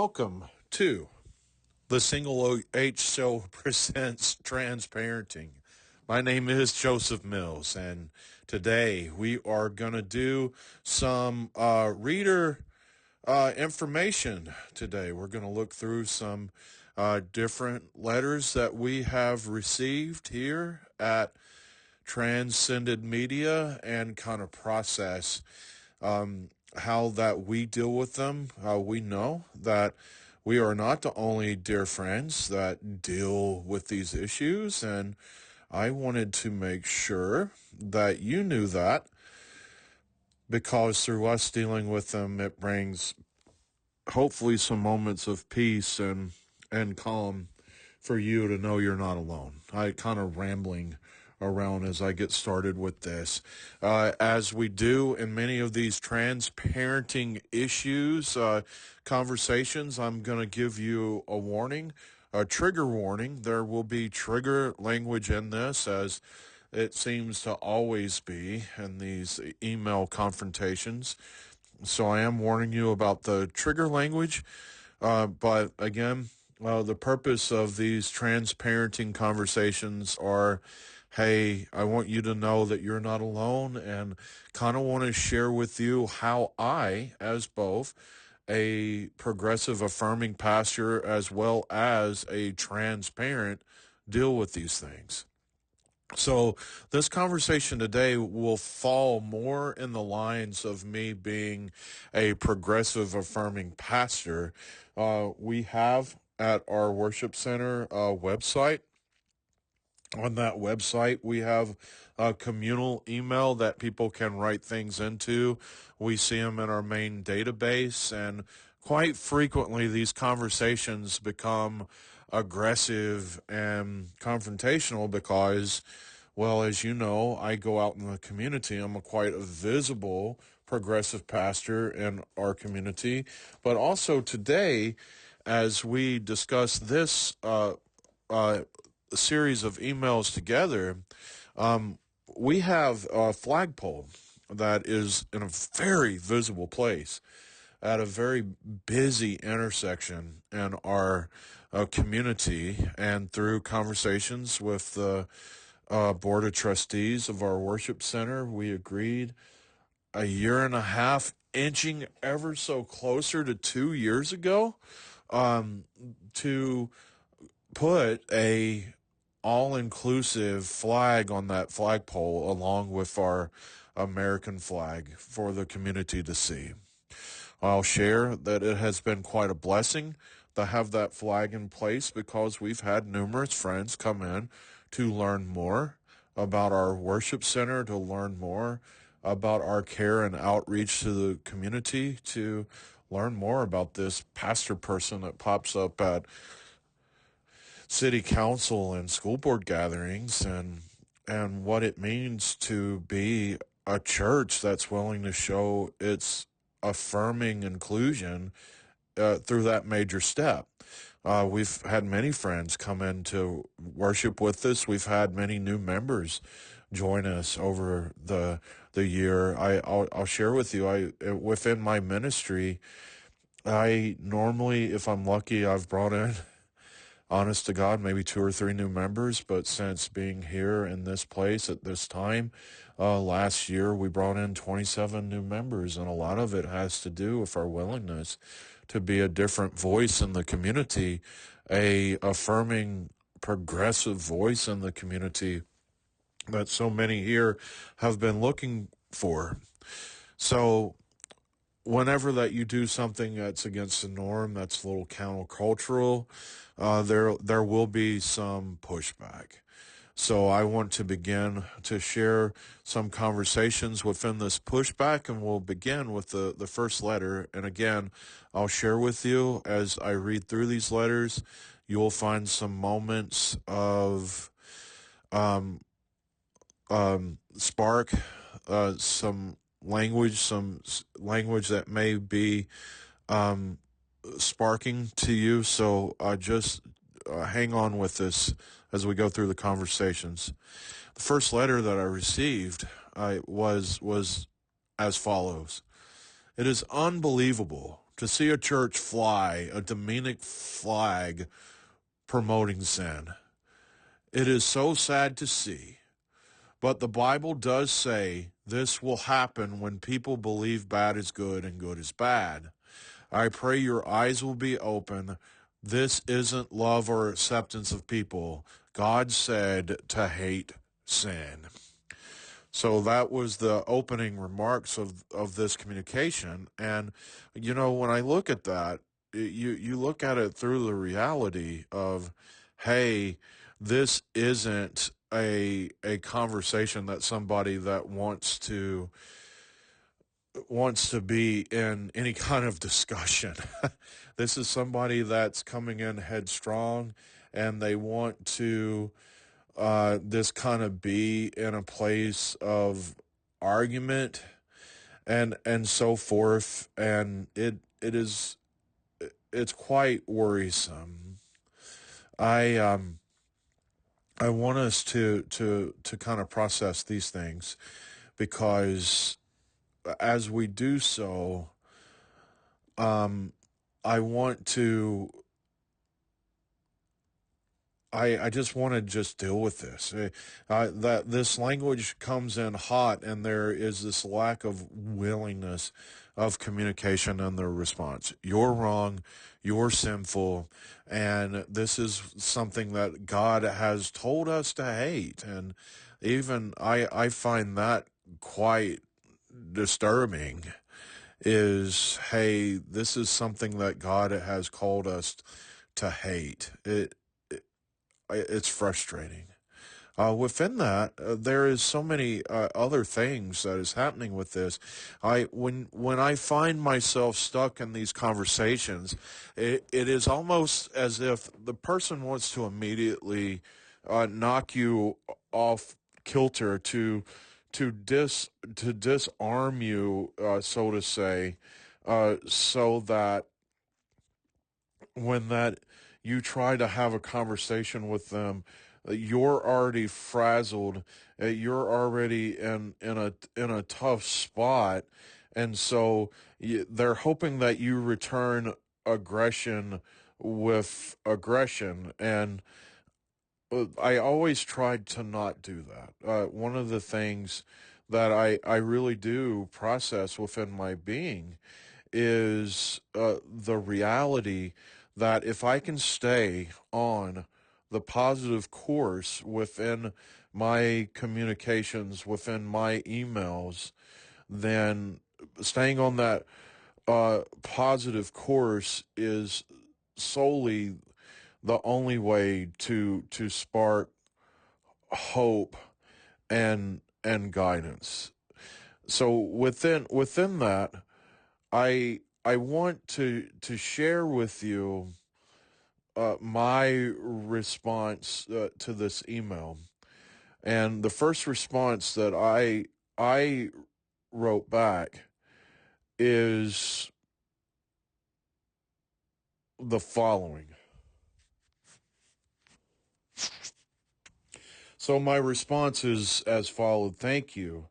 Welcome to the Single H Show presents Transparenting. My name is Joseph Mills, and today we are going to do some reader information today. We're going to look through some different letters that we have received here at Transcended Media and kind of process how that we deal with them. We know that we are not the only dear friends that deal with these issues, and I wanted to make sure that you knew that, because through us dealing with them, it brings hopefully some moments of peace and calm for you to know you're not alone. I kind of rambling around as I get started with this. As we do in many of these transparenting issues, conversations, I'm going to give you a warning, a trigger warning. There will be trigger language in this, as it seems to always be in these email confrontations. So I am warning you about the trigger language. But again, the purpose of these transparenting conversations are, hey, I want you to know that you're not alone, and kind of want to share with you how I, as both a progressive affirming pastor as well as a transparent, deal with these things. So this conversation today will fall more in the lines of me being a progressive affirming pastor. We have at our worship center website. On that website, we have a communal email that people can write things into. We see them in our main database, and quite frequently these conversations become aggressive and confrontational because, well, as you know, I go out in the community. I'm quite a visible progressive pastor in our community. But also today, as we discuss this a series of emails together, we have a flagpole that is in a very visible place at a very busy intersection in our community. And through conversations with the board of trustees of our worship center, we agreed a year and a half, inching ever so closer to 2 years ago, to put a all-inclusive flag on that flagpole along with our American flag for the community to see. I'll share that it has been quite a blessing to have that flag in place, because we've had numerous friends come in to learn more about our worship center, to learn more about our care and outreach to the community, to learn more about this pastor person that pops up at city council and school board gatherings, and what it means to be a church that's willing to show its affirming inclusion through that major step. We've had many friends come in to worship with us. We've had many new members join us over the year. I'll share with you, within my ministry, I normally, if I'm lucky, I've brought in, honest to God, maybe 2 or 3 new members. But since being here in this place at this time, last year we brought in 27 new members, and a lot of it has to do with our willingness to be a different voice in the community, a affirming progressive voice in the community that so many here have been looking for. So whenever that you do something that's against the norm, that's a little countercultural, there will be some pushback. So I want to begin to share some conversations within this pushback, and we'll begin with the first letter. And again, I'll share with you as I read through these letters, you'll find some moments of spark, some language that may be sparking to you. So just hang on with this as we go through the conversations. The first letter that I received was as follows. It is unbelievable to see a church fly a demonic flag promoting sin. It is so sad to see. But the Bible does say this will happen when people believe bad is good and good is bad. I pray your eyes will be open. This isn't love or acceptance of people. God said to hate sin. So that was the opening remarks of this communication. And, when I look at that, you look at it through the reality of, hey, this isn't a conversation that somebody that wants to be in any kind of discussion. This is somebody that's coming in headstrong, and they want to this kind of be in a place of argument and so forth, and it's quite worrisome. I want us to kind of process these things, because as we do so, I want to I just want to just deal with this. That this language comes in hot, and there is this lack of willingness of communication and the response. You're wrong, you're sinful, and this is something that God has told us to hate. And even I find that quite disturbing. Is, hey, this is something that God has called us to hate. It's frustrating. Within that, there is so many other things that is happening with this. When I find myself stuck in these conversations, it is almost as if the person wants to immediately knock you off kilter, to disarm you, so to say, so that when that you try to have a conversation with them, you're already frazzled. You're already in a tough spot, and so they're hoping that you return aggression with aggression. And I always tried to not do that. One of the things that I really do process within my being is the reality that if I can stay on the positive course within my communications, within my emails, then staying on that positive course is solely the only way to spark hope and guidance. So within that, I want to share with you my response to this email. And the first response that I wrote back is the following. So my response is as followed. Thank you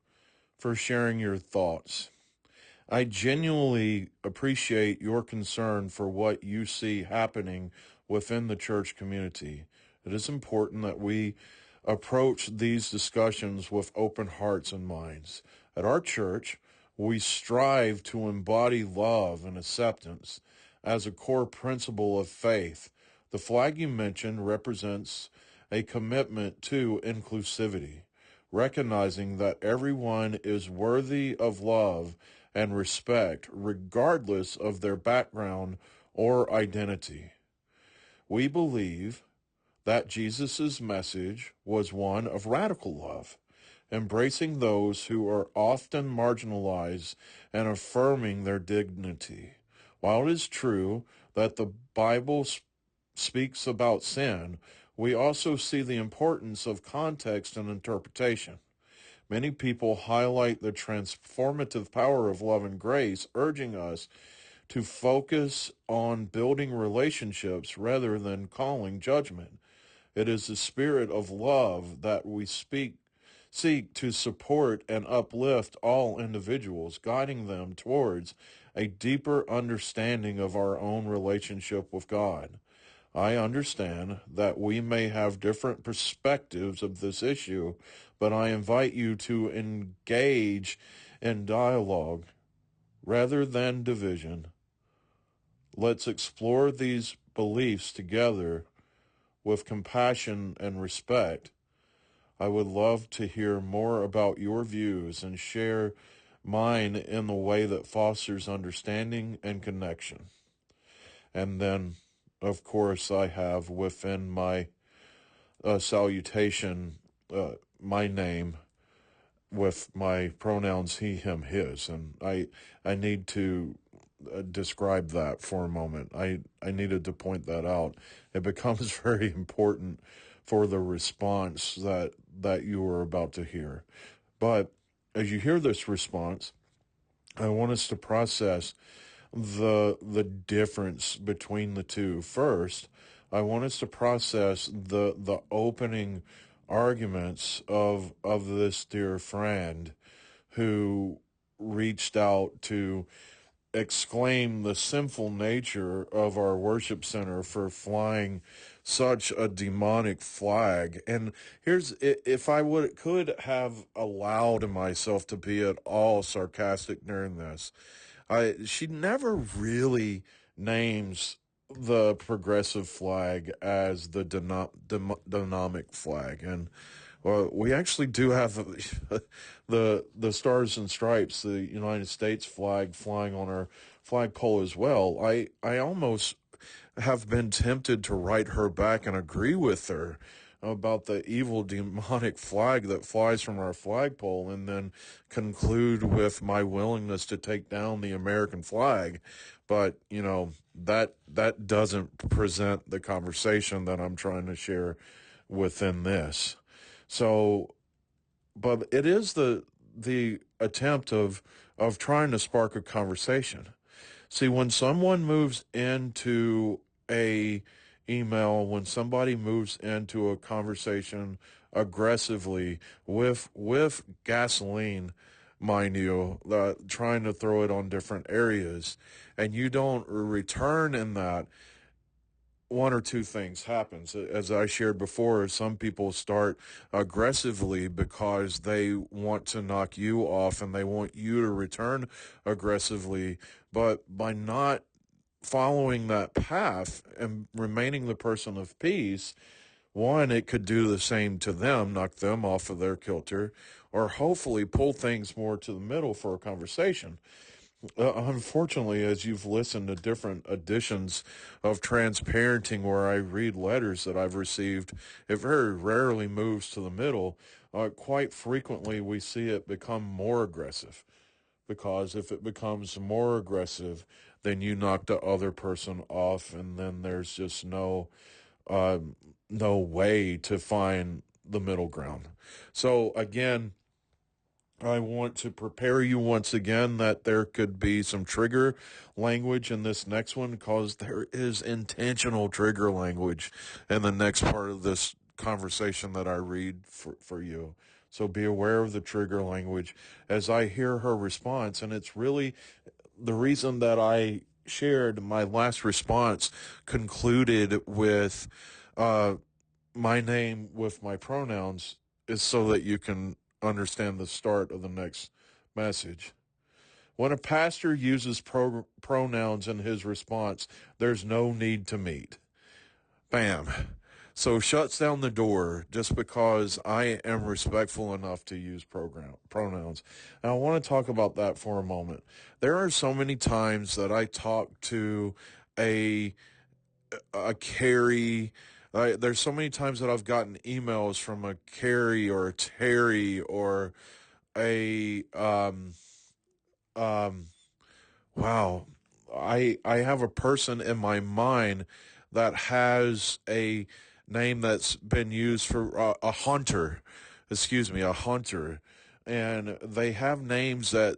for sharing your thoughts. I genuinely appreciate your concern for what you see happening within the church community. It is important that we approach these discussions with open hearts and minds. At our church, we strive to embody love and acceptance as a core principle of faith. The flag you mentioned represents a commitment to inclusivity, recognizing that everyone is worthy of love and respect regardless of their background or identity. We believe that Jesus' message was one of radical love, embracing those who are often marginalized and affirming their dignity. While it is true that the Bible speaks about sin, we also see the importance of context and interpretation. Many people highlight the transformative power of love and grace, urging us to focus on building relationships rather than calling judgment. It is the spirit of love that we seek to support and uplift all individuals, guiding them towards a deeper understanding of our own relationship with God. I understand that we may have different perspectives of this issue, but I invite you to engage in dialogue rather than division. Let's explore these beliefs together with compassion and respect. I would love to hear more about your views and share mine in the way that fosters understanding and connection. And then, of course, I have within my salutation my name with my pronouns he, him, his. And I need to describe that for a moment. I needed to point that out. It becomes very important for the response that you are about to hear. But as you hear this response, I want us to process the difference between the two. First, I want us to process the opening arguments of this dear friend who reached out to exclaim the sinful nature of our worship center for flying such a demonic flag. And here's, if I could have allowed myself to be at all sarcastic during this, she never really names the progressive flag as the dynamic flag. And well, we actually do have the stars and stripes, the United States flag flying on our flagpole as well. I almost have been tempted to write her back and agree with her about the evil demonic flag that flies from our flagpole, and then conclude with my willingness to take down the American flag. But that doesn't present the conversation that I'm trying to share within this. So, but it is the attempt of trying to spark a conversation. See, when someone moves into a email, when somebody moves into a conversation aggressively with gasoline, mind you, trying to throw it on different areas, and you don't return in that, one or two things happens. As I shared before, some people start aggressively because they want to knock you off and they want you to return aggressively. But by not following that path and remaining the person of peace, one, it could do the same to them, knock them off of their kilter, or hopefully pull things more to the middle for a conversation. Unfortunately, as you've listened to different editions of Transparenting where I read letters that I've received, it very rarely moves to the middle. Quite frequently, we see it become more aggressive, because if it becomes more aggressive, then you knock the other person off, and then there's just uh, no way to find the middle ground. So again, I want to prepare you once again that there could be some trigger language in this next one, because there is intentional trigger language in the next part of this conversation that I read for you. So be aware of the trigger language as I hear her response. And it's really the reason that I shared my last response concluded with uh, my name with my pronouns is so that you can understand the start of the next message. When a pastor uses pronouns in his response, there's no need to meet. Bam. So shuts down the door just because I am respectful enough to use pronouns. And I want to talk about that for a moment. There are so many times that I talk to a Carrie. There's so many times that I've gotten emails from a Carrie or a Terry or a um wow. I have a person in my mind that has a name that's been used for a hunter. Excuse me, a hunter, and they have names that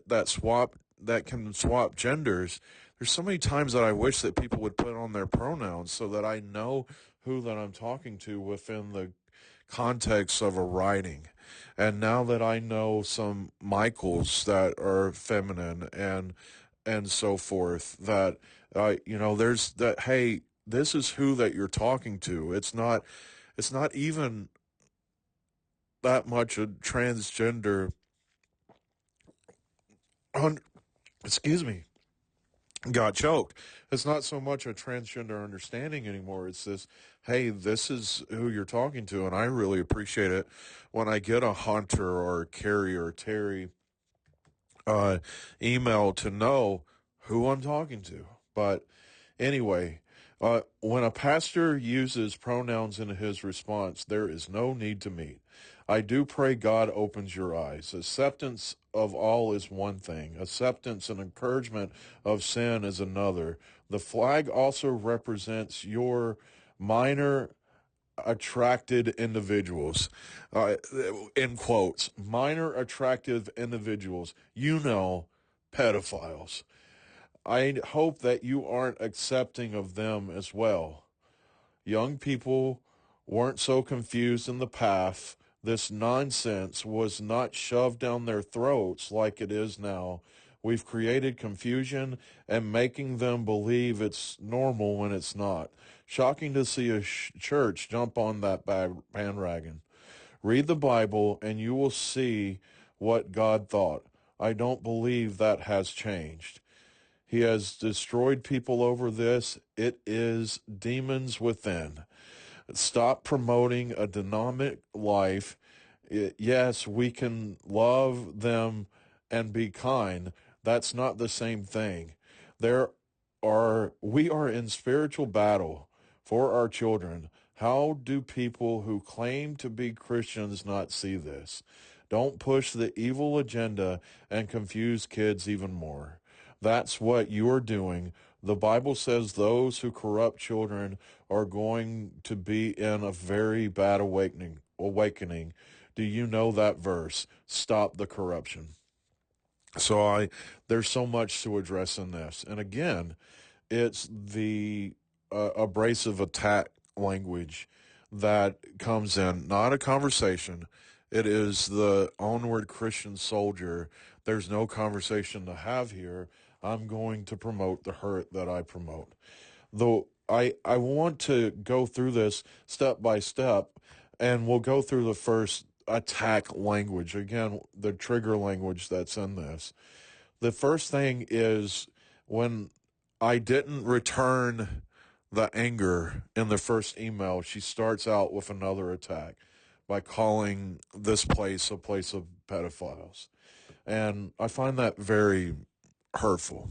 can swap genders. There's so many times that I wish that people would put on their pronouns so that I know who that I'm talking to within the context of a writing. And now that I know some Michaels that are feminine and and so forth, that there's that, hey, this is who that you're talking to. It's not even that much a transgender un, excuse me, got choked. It's not so much a transgender understanding anymore. It's this, hey, this is who you're talking to. And I really appreciate it when I get a Hunter or Carrie or Terry uh, email to know who I'm talking to. But anyway, when a pastor uses pronouns in his response, there is no need to meet. I do pray God opens your eyes. Acceptance of all is one thing, acceptance and encouragement of sin is another. The flag also represents your minor attracted individuals, in quotes, minor attractive individuals, pedophiles. I hope that you aren't accepting of them as well. Young people weren't so confused in the past. This nonsense was not shoved down their throats like it is now. We've created confusion and making them believe it's normal when it's not. Shocking to see a church jump on that bandwagon. Read the Bible and you will see what God thought. I don't believe that has changed. He has destroyed people over this. It is demons within. Stop promoting a dynamic life. Yes, we can love them and be kind. That's not the same thing. We are in spiritual battle for our children. How do people who claim to be Christians not see this? Don't push the evil agenda and confuse kids even more. That's what you're doing. The Bible says those who corrupt children are going to be in a very bad awakening. Do you know that verse? Stop the corruption. So there's so much to address in this. And again, it's the abrasive attack language that comes in, not a conversation. It is the onward Christian soldier. There's no conversation to have here. I'm going to promote the hurt that I promote. Though I want to go through this step by step, and we'll go through the first attack language. Again, the trigger language that's in this. The first thing is when I didn't return the anger in the first email, she starts out with another attack by calling this place a place of pedophiles. And I find that very hurtful.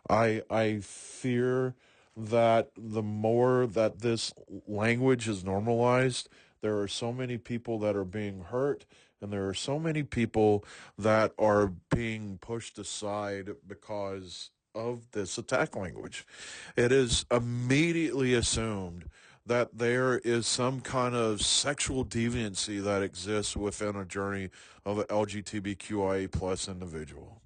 I fear that the more that this language is normalized, there are so many people that are being hurt, and there are so many people that are being pushed aside because of this attack language. It is immediately assumed that there is some kind of sexual deviancy that exists within a journey of an LGBTQIA plus individual.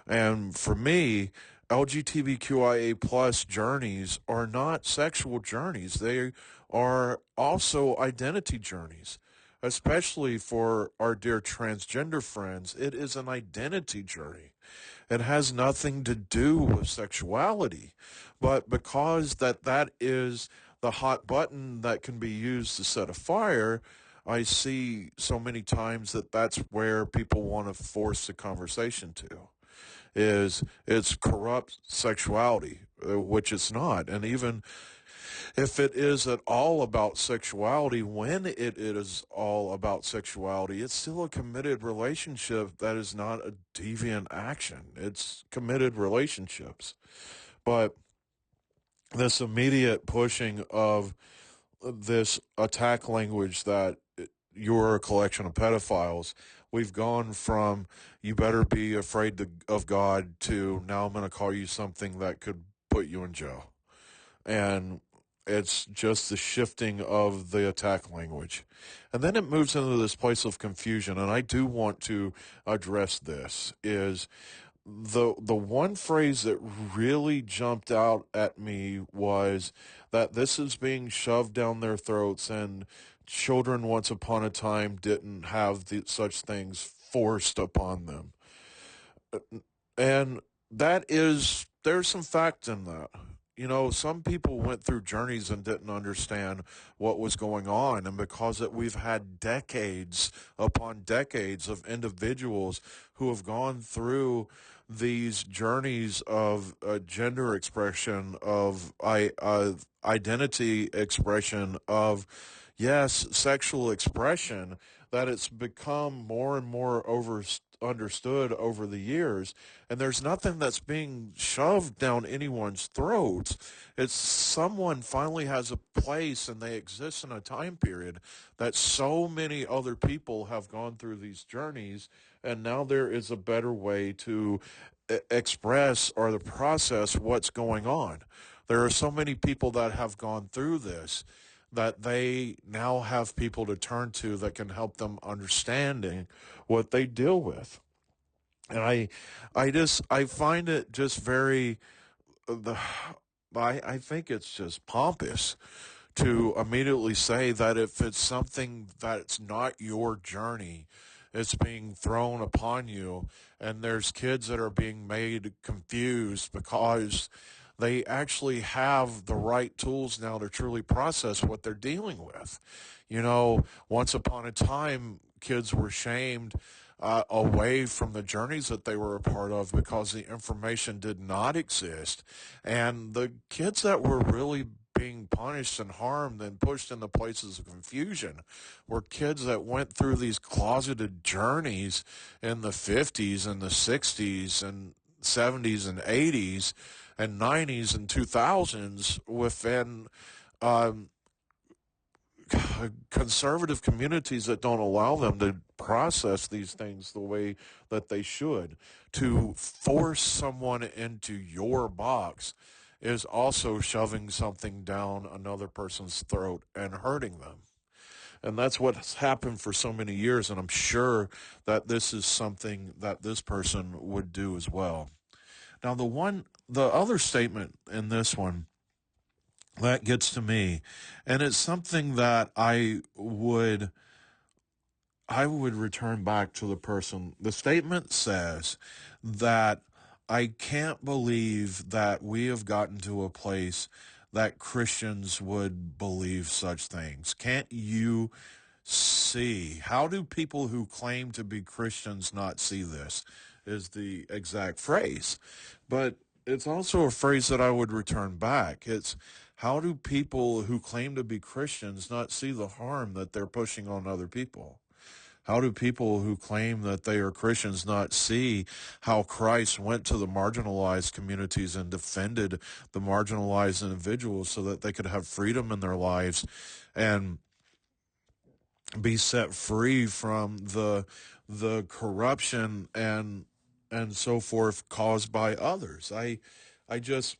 And for me, LGBTQIA plus journeys are not sexual journeys. They are also identity journeys, especially for our dear transgender friends. It is an identity journey. It has nothing to do with sexuality, but because that is the hot button that can be used to set a fire, I see so many times that that's where people want to force the conversation to is it's corrupt sexuality, which it's not. And even if it is at all about sexuality, when it is all about sexuality, it's still a committed relationship that is not a deviant action. It's committed relationships. But this immediate pushing of this attack language that you're a collection of pedophiles. We've gone from you better be afraid of God to now I'm going to call you something that could put you in jail. And it's just the shifting of the attack language. And then it moves into this place of confusion. And I do want to address this is the one phrase that really jumped out at me was that this is being shoved down their throats and children once upon a time didn't have such things forced upon them. And there's some fact in that. You know, some people went through journeys and didn't understand what was going on. And because we've had decades upon decades of individuals who have gone through these journeys of gender expression, of identity expression, of, yes, sexual expression, that it's become more and more understood over the years, and there's nothing that's being shoved down anyone's throats. It's someone finally has a place and they exist in a time period that so many other people have gone through these journeys, and now there is a better way to express or to process what's going on. There are so many people that have gone through this that they now have people to turn to that can help them understanding what they deal with. And I find it just very the I think it's just pompous to immediately say that if it's something that's not your journey, it's being thrown upon you, and there's kids that are being made confused because they actually have the right tools now to truly process what they're dealing with. You know, once upon a time, kids were shamed away from the journeys that they were a part of because the information did not exist. And the kids that were really being punished and harmed and pushed into places of confusion were kids that went through these closeted journeys in the 50s and the 60s and 70s and 80s and 90s and 2000s within um, conservative communities that don't allow them to process these things the way that they should. To force someone into your box is also shoving something down another person's throat and hurting them. And that's what's happened for so many years. And I'm sure that this is something that this person would do as well. Now, the other statement in this one that gets to me, and it's something that I would return back to the person. The statement says that I can't believe that we have gotten to a place that Christians would believe such things. Can't you see? How do people who claim to be Christians not see this? Is the exact phrase. But it's also a phrase that I would return back. It's how do people who claim to be Christians not see the harm that they're pushing on other people? How do people who claim that they are Christians not see how Christ went to the marginalized communities and defended the marginalized individuals so that they could have freedom in their lives and be set free from the corruption and so forth caused by others? I just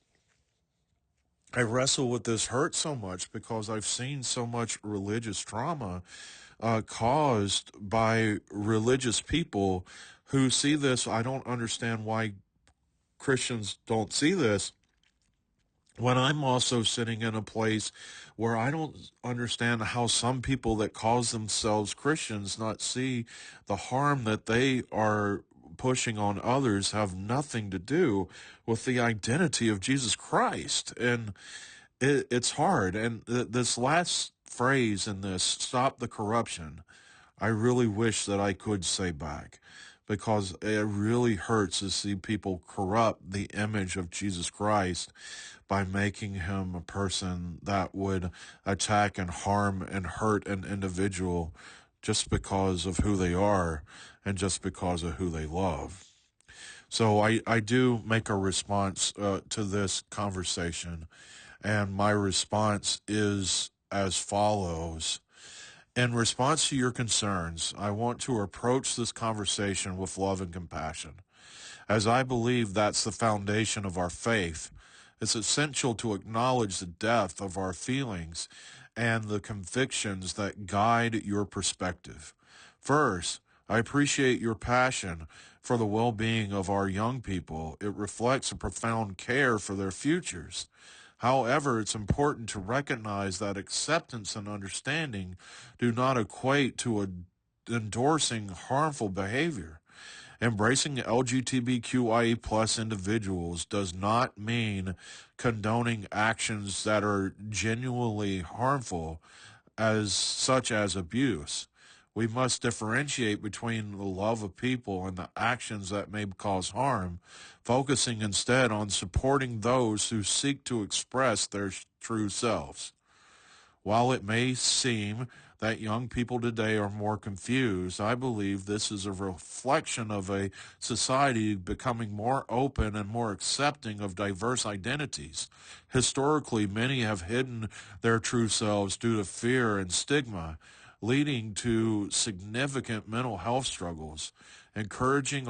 I wrestle with this hurt so much because I've seen so much religious trauma caused by religious people who see this. I don't understand why Christians don't see this when I'm also sitting in a place where I don't understand how some people that calls themselves Christians not see the harm that they are pushing on others have nothing to do with the identity of Jesus Christ. And it's hard. And this last phrase in this, stop the corruption, I really wish that I could say back because it really hurts to see people corrupt the image of Jesus Christ by making him a person that would attack and harm and hurt an individual just because of who they are and just because of who they love. So I do make a response to this conversation, and my response is as follows. In response to your concerns, I want to approach this conversation with love and compassion. As I believe that's the foundation of our faith, it's essential to acknowledge the depth of our feelings and the convictions that guide your perspective. First, I appreciate your passion for the well being of our young people. It reflects a profound care for their futures. However, it's important to recognize that acceptance and understanding do not equate to endorsing harmful behavior. Embracing LGBTQIA plus individuals does not mean condoning actions that are genuinely harmful, as such as abuse. We must differentiate between the love of people and the actions that may cause harm, focusing instead on supporting those who seek to express their true selves. While it may seem that young people today are more confused, I believe this is a reflection of a society becoming more open and more accepting of diverse identities. Historically, many have hidden their true selves due to fear and stigma, leading to significant mental health struggles. Encouraging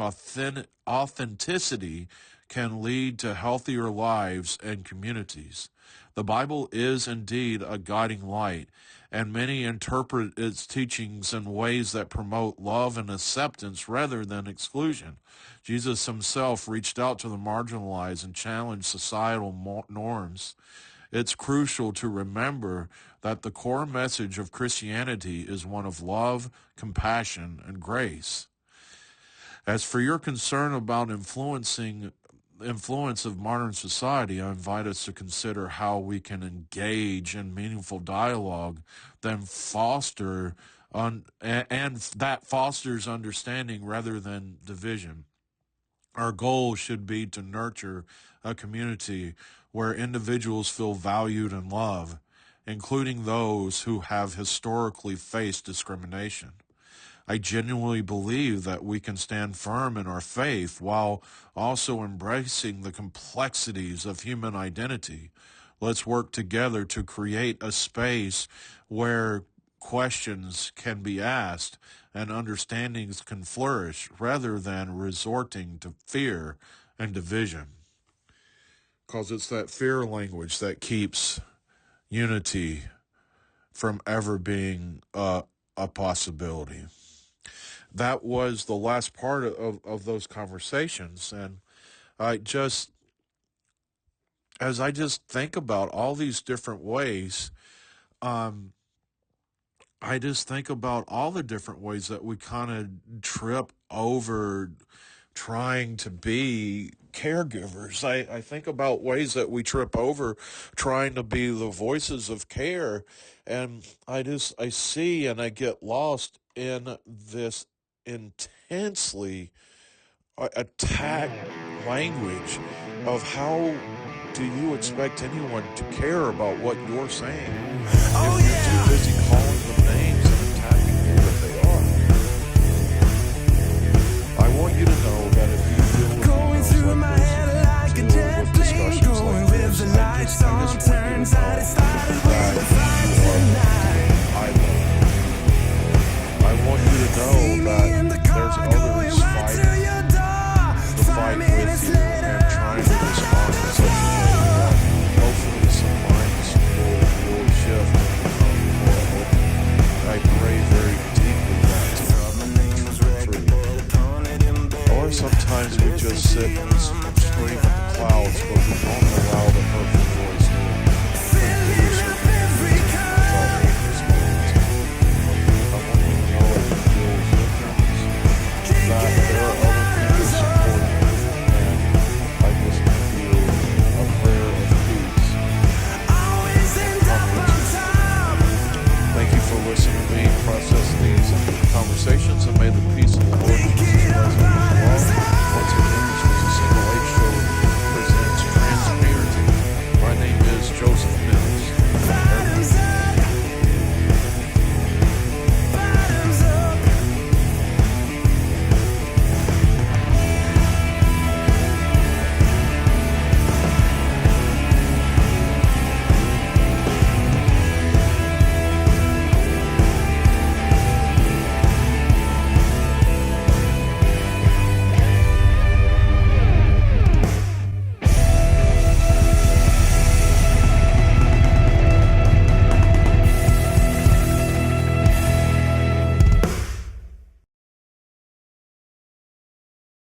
authenticity can lead to healthier lives and communities. The Bible is indeed a guiding light, and many interpret its teachings in ways that promote love and acceptance rather than exclusion. Jesus himself reached out to the marginalized and challenged societal norms. It's crucial to remember that the core message of Christianity is one of love, compassion, and grace. As for your concern about influence of modern society, I invite us to consider how we can engage in meaningful dialogue, then and that fosters understanding rather than division. Our goal should be to nurture a community where individuals feel valued and loved, including those who have historically faced discrimination. I genuinely believe that we can stand firm in our faith while also embracing the complexities of human identity. Let's work together to create a space where questions can be asked and understandings can flourish rather than resorting to fear and division. Because it's that fear language that keeps unity from ever being a possibility. That was the last part of those conversations. And as I just think about all these different ways, I just think about all the different ways that we kind of trip over trying to be caregivers. I think about ways that we trip over trying to be the voices of care. And I see and I get lost in this intensely attack language of how do you expect anyone to care about what you're saying if you're too busy calling them names and attacking who that they are. I want you to know that if you deal with emails like this, deal with discussions like this, I just want you to know that you are idle. I want you to know that there's others fighting the fight with you and trying to respond in such a way that hopefully some minds will shift and become more open. I pray very deeply that to come true. Or sometimes we just sit and